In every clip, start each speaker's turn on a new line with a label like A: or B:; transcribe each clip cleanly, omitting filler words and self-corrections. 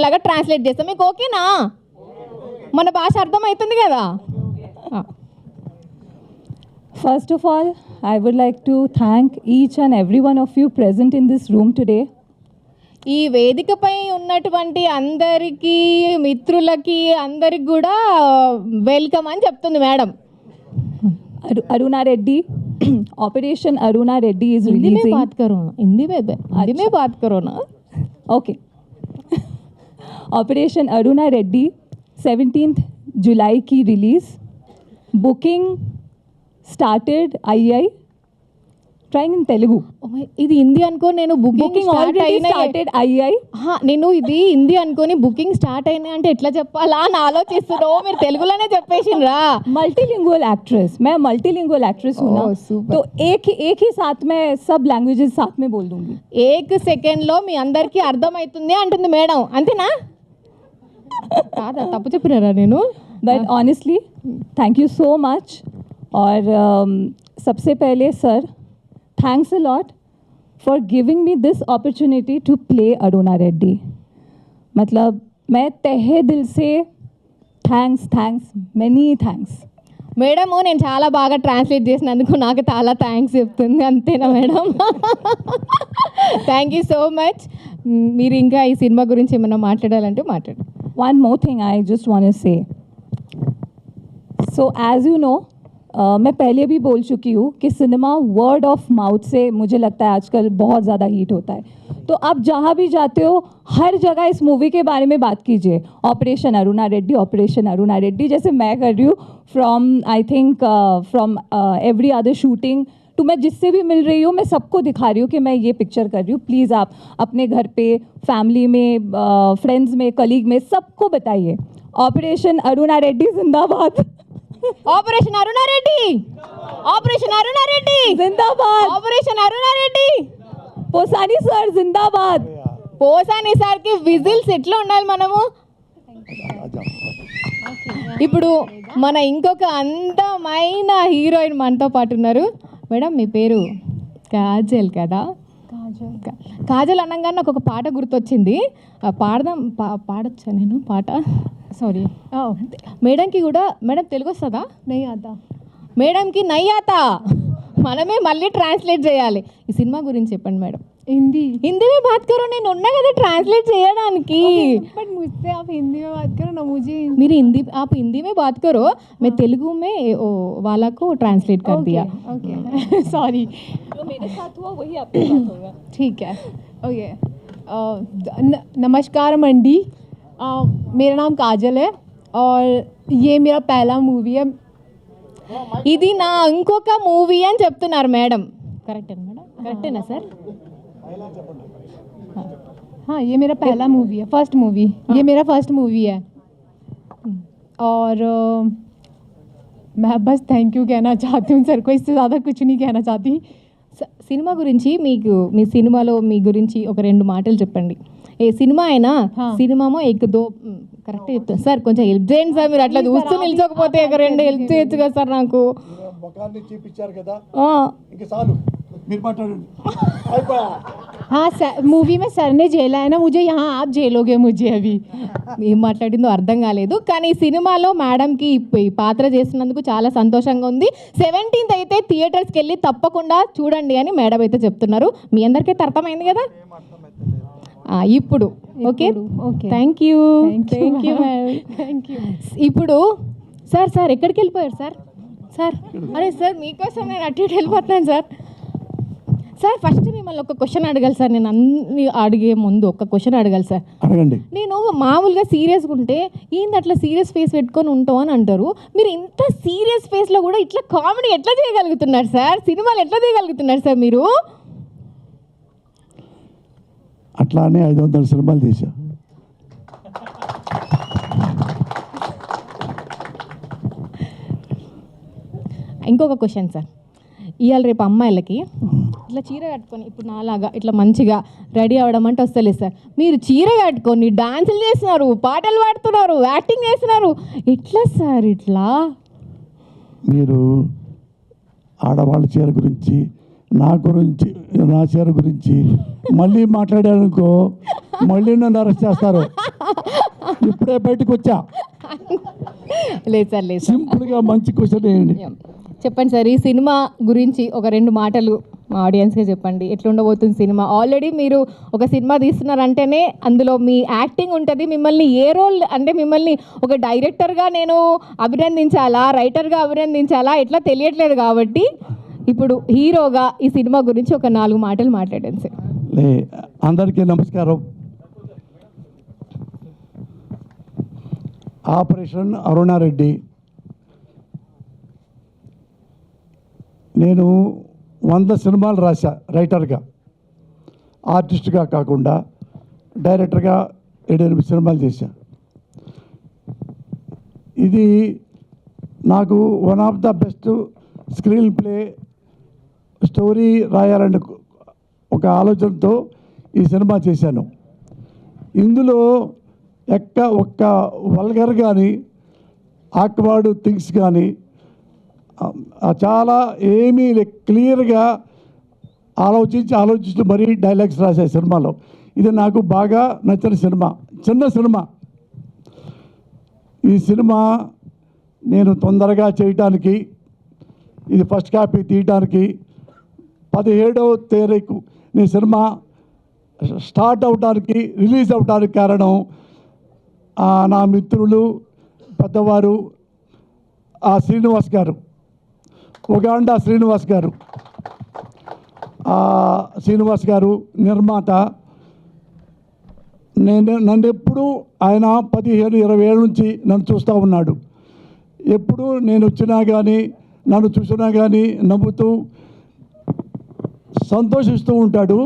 A: లాగా ట్రాన్స్లేట్ చేస్తాం. మీకు ఓకేనా? మన భాష అర్థమవుతుంది కదా?
B: First of all, I would like to thank each and every one of you present in this room today.
A: ఈ వేదికపై ఉన్నటువంటి అందరికీ, మిత్రులకి, అందరికి కూడా వెల్కమ్ అని చెప్తుంది madam.
B: Aruna Reddy, Operation Aruna Reddy is
A: Hindi में
B: releasing.
A: बात करो ना, हिंदी में बात करो ना.
B: Okay. Operation Aruna Reddy 17th July की release. Booking started II. Trying in Telugu.
A: ఇది హిందీ అనుకో నేను
B: Booking already started II.
A: నేను ఇది హిందీ అనుకొని బుకింగ్ స్టార్ట్ అయినా అంటే ఎట్లా చెప్పాలా అని ఆలోచిస్తున్నావు. మీరు తెలుగులోనే చెప్పేసిండ్రా.
B: मल्टीलिंगुअल एक्ट्रेस, मैं मल्टीलिंगुअल एक्ट्रेस हूँ ना,
A: super.
B: तो एक ही साथ में सब लैंग्वेजेस साथ में बोल दूंगी.
A: ఏక సెకండ్లో మీ అందరికీ అర్థమవుతుంది అంటుంది మేడం. అంతేనా? కాదా, తప్పు చెప్పినారా నేను?
B: But honestly thank you so much. और सबसे पहले sir, thanks a lot for giving me this opportunity to play Aruna Reddy. मतलब मैं तहे दिल से थैंक्स मेनी थैंक्स.
A: మేడము నేను చాలా బాగా ట్రాన్స్లేట్ చేసినందుకు నాకు చాలా థ్యాంక్స్ చెప్తుంది. అంతేనా madam? Thank you so much. మీరు ఇంకా ఈ సినిమా గురించి ఏమైనా మాట్లాడాలంటే మాట్లాడు.
B: One more thing I just want to say. So as you know, मैं पहले भी बोल चुकी हूँ कि सिनेमा वर्ड ऑफ माउथ से मुझे लगता है आजकल बहुत ज़्यादा हीट होता है. तो आप जहाँ भी जाते हो हर जगह इस मूवी के बारे में बात कीजिए. ऑपरेशन अरुणा रेड्डी जैसे मैं कर रही हूँ from I think from every other shooting तो मैं जिससे भी मिल रही हूँ मैं सबको दिखा रही हूँ कि मैं ये पिक्चर कर रही हूँ. प्लीज़ आप अपने घर पे, फैमिली में, फ्रेंड्स में, कलीग में सबको बताइए. ऑपरेशन अरुणा रेड्डी जिंदाबाद.
A: ఆపరేషన్ అరుణారెడ్డి, ఆపరేషన్ అరుణారెడ్డి
B: जिंदाबाद.
A: ఆపరేషన్ అరుణారెడ్డి.
B: पोसानी सर जिंदाबाद.
A: పోసాని సార్కి విజిల్స్ ఎట్లా ఉండాలి మనము? ఇప్పుడు మన ఇంకొక అందమైన హీరోయిన్ మనతో పాటు ఉన్నారు. మేడం మీ పేరు కాజల్ కదా? కాజల్ అనగానే నాకు ఒక పాట గుర్తొచ్చింది. పాడొచ్చా నేను పాట? సారీ. మేడంకి కూడా, మేడం తెలుగు వస్తుందా?
B: नहीं आता.
A: మేడంకి నయ్యాతా, మనమే మళ్ళీ ట్రాన్స్లేట్ చేయాలి. ఈ సినిమా గురించి చెప్పండి మేడం. हिंदी में बात करो. నేను ఉన్నా కదా ట్రాన్స్లేట్ చేయడానికి.
B: बट मुझसे आप हिंदी में बात करो ना. मुझे
A: మీరు हिंदी, आप हिंदी में बात करो, मैं तेलुगु में वाला को ट्रांसलेट कर दिया.
B: Okay sorry. जो मेरे साथ हुआ वही आपके साथ होगा.
C: ठीक है. ओके. नमस्कार मंडी. मेरा नाम काजल है और ये मेरा पहला मूवी है.
A: ఇది నా ఇంకొక మూవీ అని చెప్తున్నారు మేడం. కరెక్టేనా మేడం? కరెక్టేనా సార్?
C: हाँ, ये मेरा पहला मूवी है, फर्स्ट मूवी. ये मेरा फर्स्ट मूवी है और मैं बस थैंक यू कहना चाहती हूँ सर को. इससे ज़्यादा कुछ नहीं कहना चाहती.
A: సినిమా గురించి మీకు, మీ సినిమాలో మీ గురించి ఒక రెండు మాటలు చెప్పండి. ఏ సినిమా అయినా సినిమామో ఎక్కదో కరెక్ట్ చెప్తాను సార్. కొంచెం హెల్ప్ చేయండి సార్. మీరు అట్లా చూస్తూ నిల్చోకపోతే ఒక రెండు హెల్ప్ చేయొచ్చు కదా సార్ నాకు.
D: చూపించారు కదా, ఇంకా చాలు మీరు మాట్లాడండి.
C: हाँ सर, मूवी में सर ने झेला है ना मुझे, यहाँ आप झेलोगे मुझे अभी.
A: ఏం మాట్లాడిందో అర్థం కాలేదు. కానీ ఈ సినిమాలో మేడంకి ఈ పాత్ర చేసినందుకు చాలా సంతోషంగా ఉంది. 17th అయితే థియేటర్స్కి వెళ్ళి తప్పకుండా చూడండి అని మేడం అయితే చెప్తున్నారు. మీ అందరికీ అర్థమైంది కదా? ఇప్పుడు okay. Thank you
C: thank you.
A: ఇప్పుడు సార్ ఎక్కడికి వెళ్ళిపోయారు సార్? అరే సార్ మీకోసం నేను అటు ఇటు వెళ్ళిపోతున్నాను సార్. ఫస్ట్ మిమ్మల్ని ఒక క్వశ్చన్ అడగాలి సార్. నేను అన్ని అడిగే ముందు ఒక క్వశ్చన్ అడగాలి సార్.
D: అడగండి.
A: నేను మామూలుగా సీరియస్గా ఉంటే ఏంది అట్లా సీరియస్ ఫేస్ పెట్టుకొని ఉంటావు అని అంటారు. మీరు ఇంత సీరియస్ ఫేస్లో కూడా ఇట్లా కామెడీ ఎట్లా చేయగలుగుతున్నారు సార్? సినిమాలు ఎట్లా తీయగలుగుతున్నారు సార్ మీరు?
D: అట్లానే 500 సినిమాలు చేశా.
A: ఇంకొక క్వశ్చన్ సార్. ఇవాళ రేపు అమ్మాయిలకి ఇట్లా చీర కట్టుకొని ఇప్పుడు నాలాగా ఇట్లా మంచిగా రెడీ అవ్వడం అంటే వస్తలేదు సార్. మీరు చీర కట్టుకొని డాన్సులు చేస్తున్నారు, పాటలు పాడుతున్నారు, యాక్టింగ్ చేస్తున్నారు. ఎట్లా సార్ ఇట్లా?
D: మీరు ఆడవాళ్ళ చీర గురించి నా గురించి రాశారు గురించి మళ్ళీ మాట్లాడానుకో మళ్ళీ నన్ను అరెస్ట్ చేస్తారు. ఇప్పుడే బయటకు వచ్చా.
A: లేదు సార్, లేదు సార్.
D: సింపుల్గా మంచి క్వశ్చన్ వేయండి.
A: చెప్పండి సార్, ఈ సినిమా గురించి ఒక 2 మాటలు మా ఆడియన్స్గా చెప్పండి. ఎట్లా ఉండబోతుంది సినిమా? ఆల్రెడీ మీరు ఒక సినిమా తీస్తున్నారంటేనే అందులో మీ యాక్టింగ్ ఉంటుంది. మిమ్మల్ని ఏ రోల్ అంటే మిమ్మల్ని ఒక డైరెక్టర్గా నేను అభినందించాలా, రైటర్గా అభినందించాలా ఎట్లా తెలియట్లేదు. కాబట్టి ఇప్పుడు హీరోగా ఈ సినిమా గురించి ఒక 4 మాటలు మాట్లాడండి సార్.
D: అందరికీ నమస్కారం. ఆపరేషన్ అరుణారెడ్డి. నేను 100 సినిమాలు రాశా రైటర్గా, ఆర్టిస్ట్గా కాకుండా డైరెక్టర్గా 7-8 సినిమాలు చేశా. ఇది నాకు one of the best screen play story రాయాలని ఒక ఆలోచనతో ఈ సినిమా చేశాను. ఇందులో ఒక్క వల్గర్ కానీ ఆక్వర్డ్ థింగ్స్ కానీ చాలా ఏమీ క్లియర్గా ఆలోచించి మరీ డైలాగ్స్ రాసే సినిమాలో ఇది నాకు బాగా నచ్చిన సినిమా. చిన్న సినిమా. ఈ సినిమా నేను తొందరగా చేయటానికి, ఇది ఫస్ట్ కాపీ తీయటానికి 17వ తారీఖు నేను సినిమా స్టార్ట్ అవడానికి, రిలీజ్ అవడానికి కారణం నా మిత్రులు పెద్దవారు శ్రీనివాస్ గారు, ఉగాండా శ్రీనివాస్ గారు. శ్రీనివాస్ గారు నిర్మాత. నన్ను ఎప్పుడు ఆయన 15-20 ఏళ్ళ నుంచి నన్ను చూస్తూ ఉన్నాడు. ఎప్పుడు నేను వచ్చినా కానీ నన్ను చూసినా కానీ నవ్వుతూ సంతోషిస్తూ ఉంటాడు.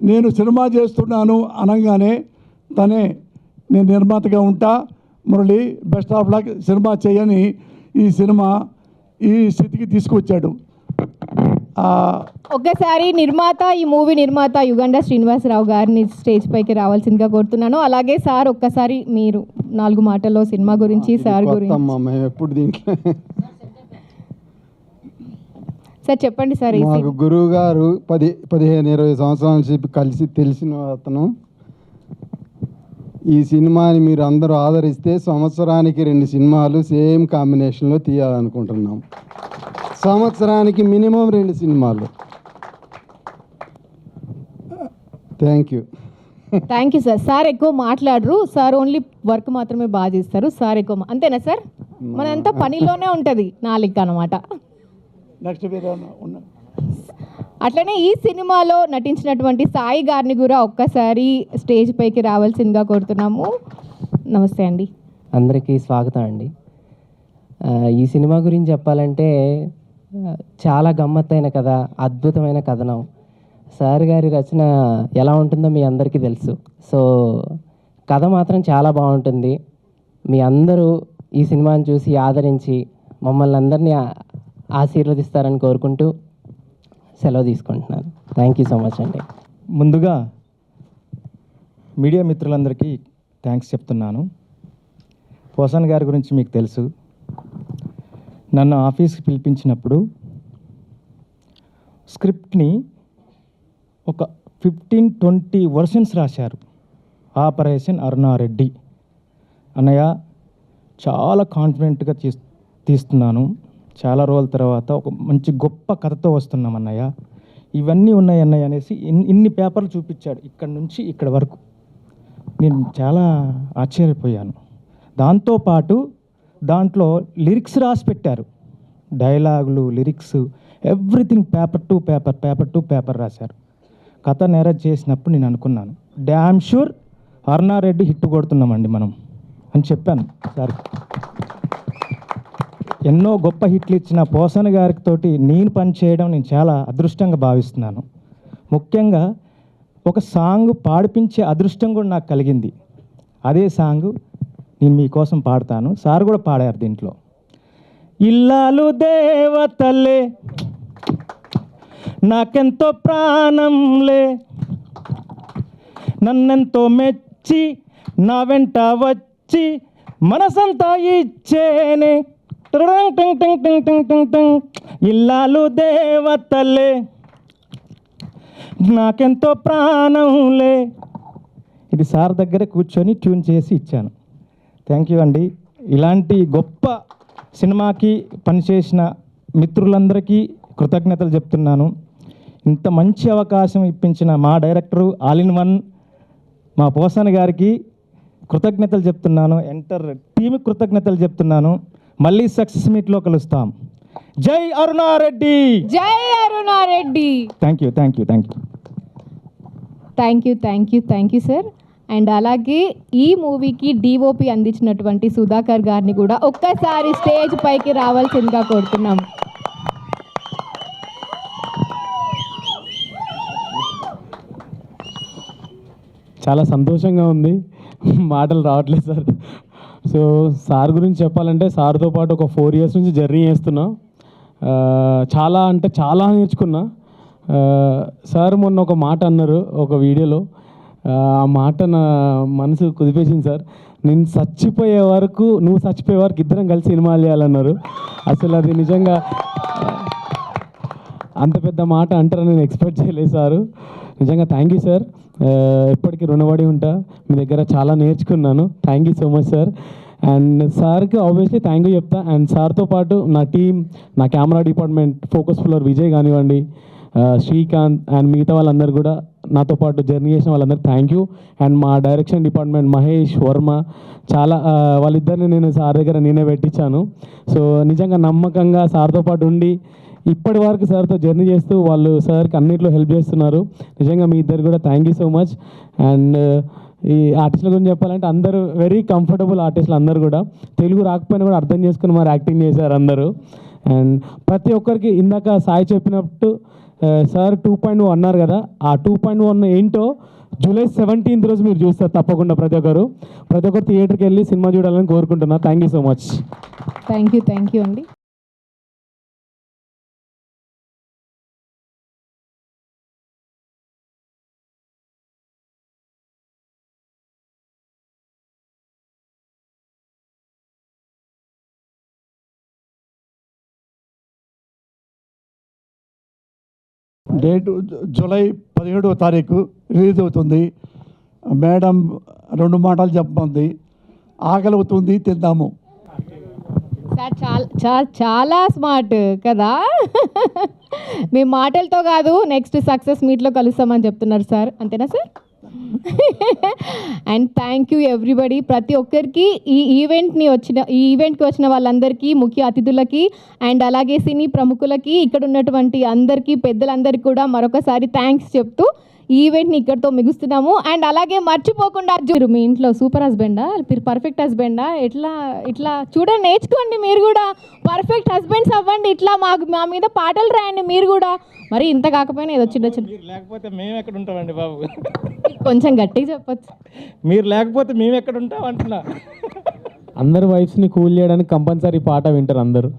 D: నేను సినిమా చేస్తున్నాను అనగానే తనే నేను నిర్మాతగా ఉంటా Murali, best of luck, cinema చేయని ఈ సినిమా ఈ స్థితికి తీసుకొచ్చాడు.
A: ఒక్కసారి ఈ మూవీ నిర్మాత యుగండా శ్రీనివాసరావు గారిని స్టేజ్ పైకి రావాల్సిందిగా కోరుతున్నాను. అలాగే సార్ ఒక్కసారి మీరు 4 మాటల్లో సినిమా గురించి, సార్ గురించి.
E: ఎప్పుడు దీంట్లో
A: సార్ చెప్పండి సార్.
E: మాకు గురువు గారు 15-20 సంవత్సరాల నుంచి కలిసి తెలిసిన అతను. ఈ సినిమాని మీరు అందరూ ఆదరిస్తే సంవత్సరానికి 2 సినిమాలు సేమ్ కాంబినేషన్లో తీయాలనుకుంటున్నాం. సంవత్సరానికి మినిమం 2 సినిమాలు. Thank you
A: sir. సార్ ఎక్కువ మాట్లాడరు. సార్ ఓన్లీ వర్క్ మాత్రమే బాగా చేస్తారు. సార్ ఎక్కువ అంతేనా సార్? మనంతా పనిలోనే ఉంటుంది నాలుగు అనమాట.
D: నెక్స్ట్ ఉన్నా.
A: అట్లనే ఈ సినిమాలో నటించినటువంటి సాయి గారిని కూడా ఒక్కసారి స్టేజ్ పైకి రావాల్సిందిగా కోరుతున్నాము. నమస్తే అండి.
F: అందరికీ స్వాగతం అండి. ఈ సినిమా గురించి చెప్పాలంటే చాలా గమ్మత్తైన కథ, అద్భుతమైన కథనం. సార్ గారి రచన ఎలా ఉంటుందో మీ అందరికీ తెలుసు. సో కథ మాత్రం చాలా బాగుంటుంది. మీ అందరూ ఈ సినిమాని చూసి ఆదరించి మమ్మల్ని అందరినీ ఆశీర్వదిస్తారని కోరుకుంటూ సెలవు తీసుకుంటున్నాను. థ్యాంక్ యూ సో మచ్ అండి.
G: ముందుగా మీడియా మిత్రులందరికీ థ్యాంక్స్ చెప్తున్నాను. పోసన్ గారి గురించి మీకు తెలుసు. నన్ను ఆఫీస్కి పిలిపించినప్పుడు స్క్రిప్ట్ని ఒక 15-20 వర్షన్స్ రాశారు. ఆపరేషన్ అరుణారెడ్డి. అన్నయ్య చాలా కాన్ఫిడెంట్గా తీస్తున్నాను. చాలా రోజుల తర్వాత ఒక మంచి గొప్ప కథతో వస్తున్నాం అన్నయ్య. ఇవన్నీ ఉన్నాయి అన్నయ్య అనేసి ఇన్ని పేపర్లు చూపించాడు, ఇక్కడి నుంచి ఇక్కడ వరకు. నేను చాలా ఆశ్చర్యపోయాను. దాంతోపాటు దాంట్లో లిరిక్స్ రాసి పెట్టారు. డైలాగులు, lyrics, everything paper to paper రాశారు. కథ నేరేట్ చేసినప్పుడు నేను అనుకున్నాను, డ్యామ్ షూర్ అరుణారెడ్డి హిట్ కొడుతున్నామండి మనం అని చెప్పాను సార్. ఎన్నో గొప్ప హిట్లు ఇచ్చిన పోసన్ గారితో నేను పనిచేయడం నేను చాలా అదృష్టంగా భావిస్తున్నాను. ముఖ్యంగా ఒక సాంగ్ పాడిపించే అదృష్టం కూడా నాకు కలిగింది. అదే సాంగ్ నేను మీకోసం పాడతాను. సార్ కూడా పాడారు దీంట్లో. ఇల్లాలు దేవతలే నాకెంతో ప్రాణంలే, నన్నెంతో మెచ్చి నా వెంట వచ్చి మనసంతా ఇచ్చేనే. ఇల్లాలు దేవతలే నాకెంతో ప్రాణంలే. ఇది సార్ దగ్గర కూర్చొని ట్యూన్ చేసి ఇచ్చాను. థ్యాంక్ యూ అండి. ఇలాంటి గొప్ప సినిమాకి పనిచేసిన మిత్రులందరికీ కృతజ్ఞతలు చెప్తున్నాను. ఇంత మంచి అవకాశం ఇప్పించిన మా డైరెక్టరు ఆల్ ఇన్ వన్ మా పోసాన గారికి కృతజ్ఞతలు చెప్తున్నాను. ఎంటర్ టీమ్కి కృతజ్ఞతలు చెప్తున్నాను. మళ్ళీ సక్సెస్ మీట్లో కలుస్తాం. జై అరుణారెడ్డి.
A: జై Aruna Reddy.
G: Thank you thank you thank you
A: thank you sir. And అలాగే ఈ మూవీకి డిఓపి అందించినటువంటి సుధాకర్ గారిని కూడా ఒక్కసారి స్టేజ్ పైకి రావాల్సిందిగా కోరుతున్నాం.
H: చాలా సంతోషంగా ఉంది, మాటలు రావట్లేదు సార్. సో సార్ గురించి చెప్పాలంటే సార్తో పాటు ఒక 4 years నుంచి జర్నీ చేస్తున్నా. చాలా అంటే చాలా నేర్చుకున్నా. సార్ మొన్న ఒక మాట అన్నారు ఒక వీడియోలో, ఆ మాట నా మనసు కుదిపేసింది సార్. నేను చచ్చిపోయే వరకు నువ్వు చచ్చిపోయే వరకు ఇద్దరం కలిసి సినిమాలు చేయాలన్నారు. అసలు అది నిజంగా అంత పెద్ద మాట అంటారని నేను ఎక్స్పెక్ట్ చేయలేదు సారు. నిజంగా థ్యాంక్ యూ సార్. ఎప్పటికీ రుణపడి ఉంటా, మీ దగ్గర చాలా నేర్చుకున్నాను. Thank you so much sir. And సార్కి ఆబ్వియస్లీ థ్యాంక్ యూ చెప్తా. అండ్ సార్తో పాటు నా టీం, నా camera department focus floor Vijay కానివ్వండి, శ్రీకాంత్ అండ్ మిగతా వాళ్ళందరూ కూడా నాతో పాటు జర్నీ చేసిన వాళ్ళందరికీ థ్యాంక్ యూ. అండ్ మా డైరెక్షన్ డిపార్ట్మెంట్ మహేష్ వర్మ, చాలా వాళ్ళిద్దరిని నేను సార్ దగ్గర నేనే పెట్టించాను. సో నిజంగా నమ్మకంగా సార్తో పాటు ఉండి ఇప్పటి వరకు సార్తో జర్నీ చేస్తూ వాళ్ళు సార్కి అన్నింటిలో హెల్ప్ చేస్తున్నారు. నిజంగా మీ ఇద్దరు కూడా thank you so much. And ఈ ఆర్టిస్టుల గురించి చెప్పాలంటే అందరూ వెరీ కంఫర్టబుల్ ఆర్టిస్టులు, అందరూ కూడా తెలుగు రాకపోయినా కూడా అర్థం చేసుకుని మరి యాక్టింగ్ చేశారు అందరూ. అండ్ ప్రతి ఒక్కరికి ఇందాక సాయి చెప్పినట్టు సార్ 2.0 అన్నారు కదా, ఆ 2.1 ఏంటో July 17th రోజు మీరు చూస్తారు తప్పకుండా. ప్రతి ఒక్కరు థియేటర్కి వెళ్ళి సినిమా చూడాలని కోరుకుంటున్నా. Thank you so much.
A: Thank you అండి.
D: డేట్ జూలై 17వ తారీఖు రిలీజ్ అవుతుంది. మేడం 2 మాటలు చెప్పమంది, ఆకలి అవుతుంది తిందాము.
A: సార్ చాలా స్మార్ట్ కదా. మీ మాటలతో కాదు, నెక్స్ట్ సక్సెస్ మీట్లో కలుస్తామని చెప్తున్నారు సార్, అంతేనా sir? And thank you everybody. ప్రతి ఒక్కరికి ఈ ఈవెంట్కి వచ్చిన వాళ్ళందరికీ, ముఖ్య అతిథులకి అండ్ అలాగే సినీ ప్రముఖులకి, ఇక్కడ ఉన్నటువంటి అందరికీ, పెద్దలందరికీ కూడా మరొకసారి థ్యాంక్స్ చెప్తూ ఈ ఈవెంట్ని ఇక్కడితో ముగిస్తున్నాము. అండ్ అలాగే మర్చిపోకుండా మీరు మీ ఇంట్లో సూపర్ హస్బెండా, మీరు పర్ఫెక్ట్ హస్బెండా, ఇట్లా చూడండి, నేర్చుకోండి మీరు కూడా, పర్ఫెక్ట్ హస్బెండ్స్ అవ్వండి. ఇట్లా మా మీద పాటలు రాయండి మీరు కూడా. మరి ఇంత కాకపోయినా ఏదో చిన్న
G: మీరు లేకపోతే మేము ఎక్కడ ఉంటామండి బాబు?
A: కొంచెం గట్టిగా చెప్పచ్చు.
G: మీరు లేకపోతే మేము ఎక్కడ ఉంటాం అంటున్నా.
H: అందరు వైఫ్స్ని కూల్ చేయడానికి కంపల్సరీ పాట వింటారు అందరూ.